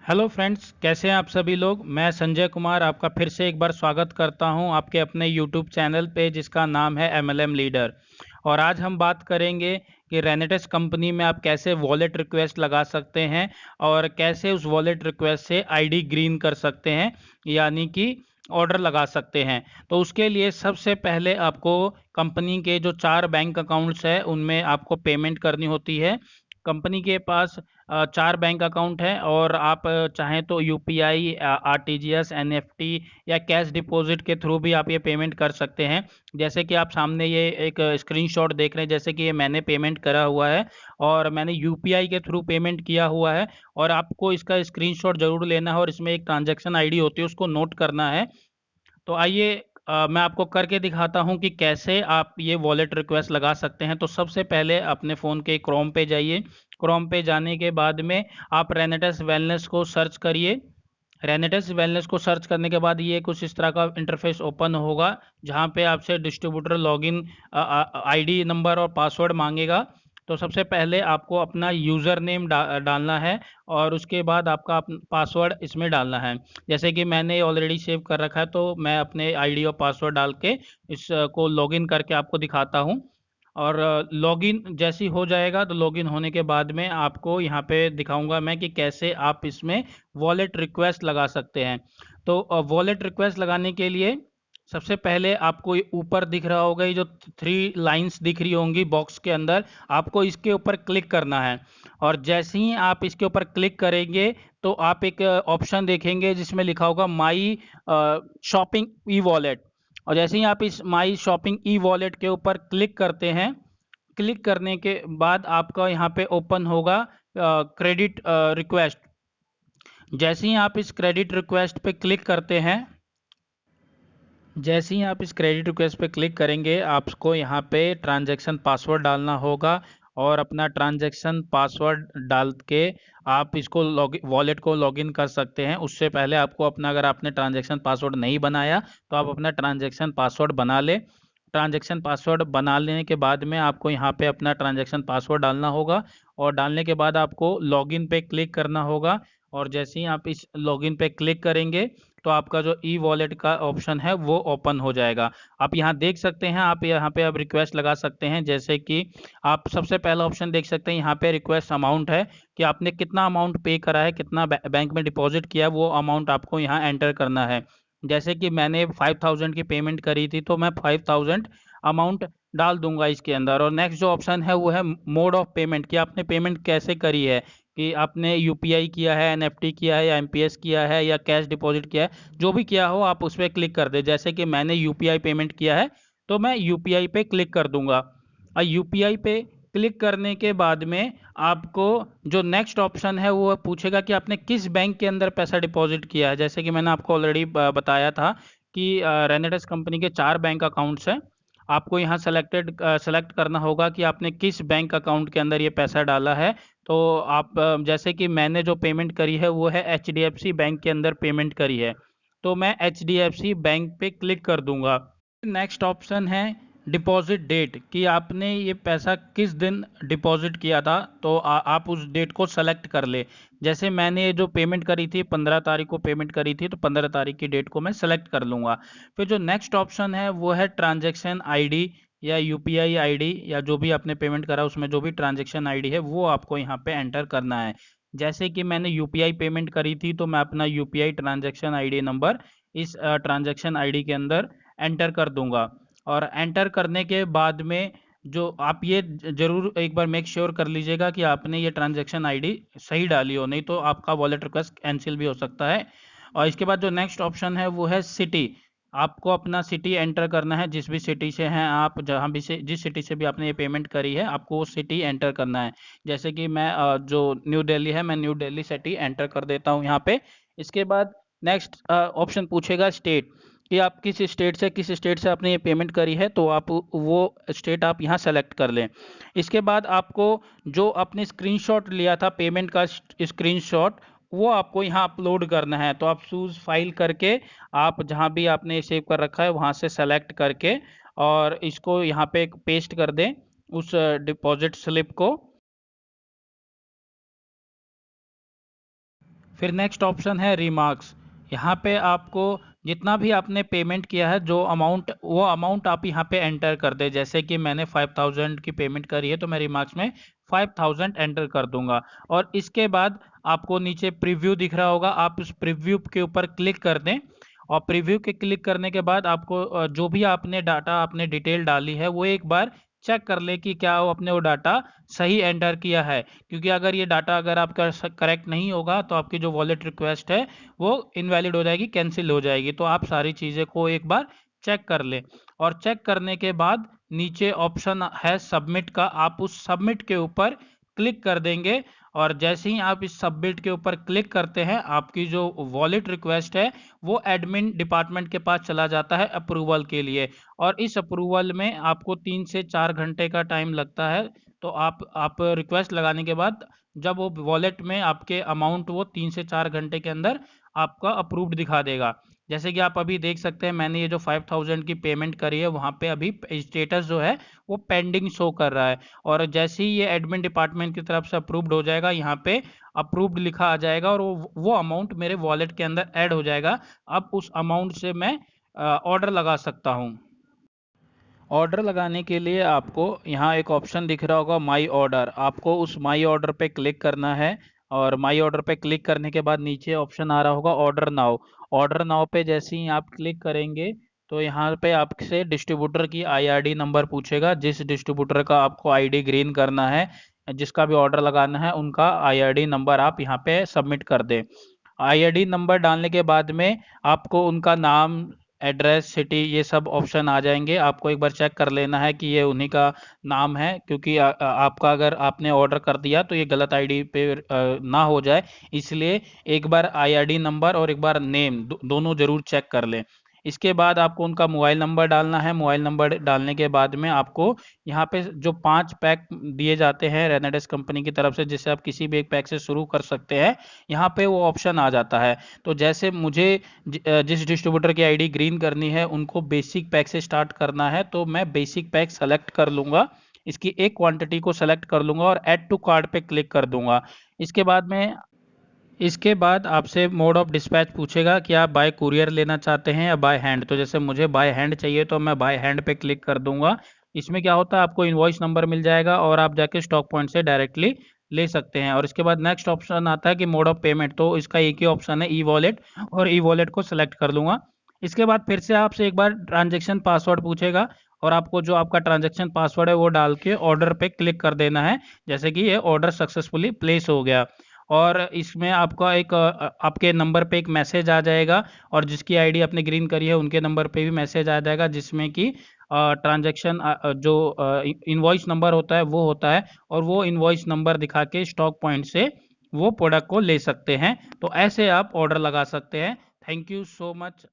Hello friends, कैसे हैं आप सभी लोग। मैं संजय कुमार आपका फिर से एक बार स्वागत करता हूं आपके अपने यूट्यूब चैनल पे जिसका नाम है एमएलएम लीडर। और आज हम बात करेंगे कि रेनेटेस कंपनी में आप कैसे वॉलेट रिक्वेस्ट लगा सकते हैं और कैसे उस वॉलेट रिक्वेस्ट से आईडी ग्रीन कर सकते हैं, यानी कि ऑर्डर लगा सकते हैं। तो उसके लिए सबसे पहले आपको कंपनी के जो 4 बैंक अकाउंट्स है उनमें आपको पेमेंट करनी होती है। कंपनी के पास 4 बैंक अकाउंट है और आप चाहें तो यूपीआई, आरटीजीएस, एनएफटी या कैश डिपॉजिट के थ्रू भी आप ये पेमेंट कर सकते हैं। जैसे कि आप सामने ये एक स्क्रीनशॉट देख रहे हैं, जैसे कि ये मैंने पेमेंट करा हुआ है और मैंने यूपीआई के थ्रू पेमेंट किया हुआ है। और आपको इसका स्क्रीनशॉट जरूर लेना है और इसमें एक ट्रांजैक्शन आईडी होती है, उसको नोट करना है। तो आइए मैं आपको करके दिखाता हूं कि कैसे आप ये वॉलेट रिक्वेस्ट लगा सकते हैं। तो सबसे पहले अपने फ़ोन के क्रोम पे जाइए। क्रोम पे जाने के बाद में आप रेनेटेस वेलनेस को सर्च करिए। रेनेटेस वेलनेस को सर्च करने के बाद ये कुछ इस तरह का इंटरफेस ओपन होगा, जहां पे आपसे डिस्ट्रीब्यूटर लॉगिन आईडी नंबर और पासवर्ड मांगेगा। तो सबसे पहले आपको अपना यूज़र नेम डालना है और उसके बाद आपका पासवर्ड इसमें डालना है। जैसे कि मैंने ऑलरेडी सेव कर रखा है, तो मैं अपने आईडी और पासवर्ड डाल के इसको लॉगिन करके आपको दिखाता हूँ। और लॉगिन जैसी हो जाएगा तो लॉगिन होने के बाद में आपको यहाँ पे दिखाऊंगा मैं कि कैसे आप इसमें वॉलेट रिक्वेस्ट लगा सकते हैं। तो वॉलेट रिक्वेस्ट लगाने के लिए सबसे पहले आपको ये ऊपर दिख रहा होगा, ये जो 3 लाइंस दिख रही होंगी बॉक्स के अंदर, आपको इसके ऊपर क्लिक करना है। और जैसे ही आप इसके ऊपर क्लिक करेंगे तो आप एक ऑप्शन देखेंगे जिसमें लिखा होगा माई शॉपिंग ई वॉलेट। और जैसे ही आप इस माई शॉपिंग ई वॉलेट के ऊपर क्लिक करते हैं, क्लिक करने के बाद आपका यहाँ पे ओपन होगा क्रेडिट रिक्वेस्ट। जैसे ही आप इस क्रेडिट रिक्वेस्ट पे क्लिक करते हैं, जैसे ही आप इस क्रेडिट रिक्वेस्ट पे क्लिक करेंगे, आपको यहाँ पे ट्रांजैक्शन पासवर्ड डालना होगा। और अपना ट्रांजैक्शन पासवर्ड डाल के आप इसको वॉलेट को लॉगिन कर सकते हैं। उससे पहले आपको अपना, अगर आपने ट्रांजैक्शन पासवर्ड नहीं बनाया तो आप अपना ट्रांजैक्शन पासवर्ड बना ले। ट्रांजैक्शन पासवर्ड बना लेने के बाद में आपको यहाँ पे अपना ट्रांजैक्शन पासवर्ड डालना होगा और डालने के बाद आपको लॉगिन पे क्लिक करना होगा। और जैसे ही आप इस लॉगिन पे क्लिक करेंगे तो आपका जो ई वॉलेट का ऑप्शन है वो ओपन हो जाएगा। आप यहाँ देख सकते हैं, आप यहाँ पे आप रिक्वेस्ट लगा सकते हैं। जैसे कि आप सबसे पहला ऑप्शन देख सकते हैं, यहाँ पे रिक्वेस्ट अमाउंट है कि आपने कितना अमाउंट पे करा है, कितना बैंक में डिपॉजिट किया है, वो अमाउंट आपको यहाँ एंटर करना है। जैसे कि मैंने 5000 की पेमेंट करी थी तो मैं 5000 अमाउंट डाल दूंगा इसके अंदर। और नेक्स्ट जो ऑप्शन है वो है मोड ऑफ पेमेंट, कि आपने पेमेंट कैसे करी है, कि आपने यूपीआई किया है, एनएफटी किया है, या एमपीएस किया है, या कैश डिपॉजिट किया है। जो भी किया हो आप उस पर क्लिक कर दे। जैसे कि मैंने यूपीआई पेमेंट किया है तो मैं यूपीआई पे क्लिक कर दूंगा। और यूपीआई पे क्लिक करने के बाद में आपको जो नेक्स्ट ऑप्शन है वो पूछेगा कि आपने किस बैंक के अंदर पैसा डिपॉजिट किया है। जैसे कि मैंने आपको ऑलरेडी बताया था कि रेनेटेस कंपनी के 4 बैंक अकाउंट्स हैं। आपको यहाँ सेलेक्ट करना होगा कि आपने किस बैंक अकाउंट के अंदर ये पैसा डाला है। तो आप जैसे कि मैंने जो पेमेंट करी है वो है एचडीएफसी बैंक के अंदर पेमेंट करी है, तो मैं एचडीएफसी बैंक पे क्लिक कर दूंगा। नेक्स्ट ऑप्शन है डिपॉजिट डेट, कि आपने ये पैसा किस दिन डिपॉजिट किया था, तो आप उस डेट को सेलेक्ट कर ले। जैसे मैंने ये जो पेमेंट करी थी 15 तारीख को पेमेंट करी थी, तो 15 तारीख की डेट को मैं सेलेक्ट कर लूँगा। फिर जो नेक्स्ट ऑप्शन है वो है ट्रांजैक्शन आईडी या यूपीआई आईडी, या जो भी आपने पेमेंट करा उसमें जो भी ट्रांजैक्शन आईडी है वो आपको यहाँ पे एंटर करना है। जैसे कि मैंने यूपीआई पेमेंट करी थी तो मैं अपना यूपीआई ट्रांजैक्शन आईडी नंबर इस ट्रांजैक्शन आईडी के अंदर एंटर कर दूंगा। और एंटर करने के बाद में जो आप ये जरूर एक बार मेक श्योर कर लीजिएगा कि आपने ये ट्रांजैक्शन आईडी सही डाली हो, नहीं तो आपका वॉलेट रिक्वेस्ट कैंसिल भी हो सकता है। और इसके बाद जो नेक्स्ट ऑप्शन है वो है सिटी। आपको अपना सिटी एंटर करना है, जिस भी सिटी से हैं आप, जहाँ भी से जिस सिटी से भी आपने ये पेमेंट करी है आपको वो सिटी एंटर करना है। जैसे कि मैं जो न्यू दिल्ली है, मैं न्यू दिल्ली सिटी एंटर कर देता हूँ यहाँ पे। इसके बाद नेक्स्ट ऑप्शन पूछेगा स्टेट, कि आप किस स्टेट से आपने ये पेमेंट करी है, तो आप वो स्टेट आप यहाँ सेलेक्ट कर लें। इसके बाद आपको जो आपने स्क्रीनशॉट लिया था पेमेंट का स्क्रीनशॉट, वो आपको यहाँ अपलोड करना है। तो आप चूज फाइल करके आप जहाँ भी आपने सेव कर रखा है वहाँ से सेलेक्ट करके और इसको यहाँ पे पेस्ट कर दें, उस डिपॉजिट स्लिप को। फिर नेक्स्ट ऑप्शन है रिमार्क्स। यहाँ पे आपको जितना भी आपने पेमेंट किया है जो अमाउंट, वो अमाउंट आप यहाँ पे एंटर कर दे। जैसे कि मैंने 5000 की पेमेंट करी है तो मैं रिमार्क्स में 5000 एंटर कर दूंगा। और इसके बाद आपको नीचे प्रीव्यू दिख रहा होगा, आप उस प्रीव्यू के ऊपर क्लिक कर दें। और प्रीव्यू के क्लिक करने के बाद आपको जो भी आपने डाटा, आपने डिटेल डाली है, वो एक बार चेक कर ले कि क्या वो अपने वो डाटा सही एंटर किया है। क्योंकि अगर ये डाटा अगर आपका करेक्ट नहीं होगा तो आपकी जो वॉलेट रिक्वेस्ट है वो इनवैलिड हो जाएगी, कैंसिल हो जाएगी। तो आप सारी चीज़ें को एक बार चेक कर लें। और चेक करने के बाद नीचे ऑप्शन है सबमिट का, आप उस सबमिट के ऊपर क्लिक कर देंगे। और जैसे ही आप इस सबमिट के ऊपर क्लिक करते हैं, आपकी जो वॉलेट रिक्वेस्ट है वो एडमिन डिपार्टमेंट के पास चला जाता है अप्रूवल के लिए। और इस अप्रूवल में आपको 3 से 4 घंटे का टाइम लगता है। तो आप रिक्वेस्ट लगाने के बाद जब वो वॉलेट में आपके अमाउंट वो 3 से 4 घंटे के अंदर आपका अप्रूव्ड दिखा देगा। जैसे कि आप अभी देख सकते हैं, मैंने ये जो 5000 की पेमेंट करी है वहाँ पे अभी स्टेटस जो है वो पेंडिंग शो कर रहा है। और जैसे ही ये एडमिन डिपार्टमेंट की तरफ से अप्रूव्ड हो जाएगा, यहाँ पे अप्रूव्ड लिखा आ जाएगा और वो अमाउंट मेरे वॉलेट के अंदर ऐड हो जाएगा। अब उस अमाउंट से मैं ऑर्डर लगा सकता हूँ। ऑर्डर लगाने के लिए आपको यहाँ एक ऑप्शन दिख रहा होगा माई ऑर्डर, आपको उस माई ऑर्डर पे क्लिक करना है। और माई ऑर्डर पे क्लिक करने के बाद नीचे ऑप्शन आ रहा होगा ऑर्डर नाउ। ऑर्डर नाउ पे जैसे ही आप क्लिक करेंगे तो यहाँ पे आपसे डिस्ट्रीब्यूटर की आईआरडी नंबर पूछेगा। जिस डिस्ट्रीब्यूटर का आपको आईडी ग्रीन करना है, जिसका भी ऑर्डर लगाना है, उनका आईआरडी नंबर आप यहाँ पे सबमिट कर दें। आईआरडी नंबर डालने के बाद में आपको उनका नाम, एड्रेस, सिटी, ये सब ऑप्शन आ जाएंगे। आपको एक बार चेक कर लेना है कि ये उन्हीं का नाम है, क्योंकि आपका अगर आपने ऑर्डर कर दिया तो ये गलत आईडी पे ना हो जाए, इसलिए एक बार आईआरडी नंबर और एक बार नेम दोनों जरूर चेक कर लें। इसके बाद आपको उनका मोबाइल नंबर डालना है। मोबाइल नंबर डालने के बाद में आपको यहाँ पे जो 5 पैक दिए जाते हैं रेनेडेस कंपनी की तरफ से, जिससे आप किसी भी एक पैक से शुरू कर सकते हैं, यहाँ पे वो ऑप्शन आ जाता है। तो जैसे मुझे जिस डिस्ट्रीब्यूटर की आईडी ग्रीन करनी है उनको बेसिक पैक से स्टार्ट करना है, तो मैं बेसिक पैक सेलेक्ट कर लूँगा। इसकी एक क्वांटिटी को सेलेक्ट कर लूँगा और ऐड टू कार्ट पे क्लिक कर दूंगा। इसके बाद आपसे मोड ऑफ डिस्पैच पूछेगा कि आप बाय कुरियर लेना चाहते हैं या बाय हैंड। तो जैसे मुझे बाय हैंड चाहिए तो मैं बाय हैंड पे क्लिक कर दूंगा। इसमें क्या होता है, आपको इनवॉइस नंबर मिल जाएगा और आप जाके स्टॉक पॉइंट से डायरेक्टली ले सकते हैं। और इसके बाद नेक्स्ट ऑप्शन आता है कि मोड ऑफ पेमेंट, तो इसका एक ही ऑप्शन है ई वॉलेट, और ई वॉलेट को सिलेक्ट कर लूँगा। इसके बाद फिर से आपसे एक बार ट्रांजेक्शन पासवर्ड पूछेगा और आपको जो आपका ट्रांजेक्शन पासवर्ड है वो डाल के ऑर्डर पे क्लिक कर देना है। जैसे कि ये ऑर्डर सक्सेसफुली प्लेस हो गया। और इसमें आपका एक आपके नंबर पे एक मैसेज आ जाएगा, और जिसकी आईडी आपने ग्रीन करी है उनके नंबर पे भी मैसेज आ जाएगा, जिसमें कि ट्रांजैक्शन जो इनवॉइस नंबर होता है वो होता है, और वो इनवॉइस नंबर दिखा के स्टॉक पॉइंट से वो प्रोडक्ट को ले सकते हैं। तो ऐसे आप ऑर्डर लगा सकते हैं। Thank you so much.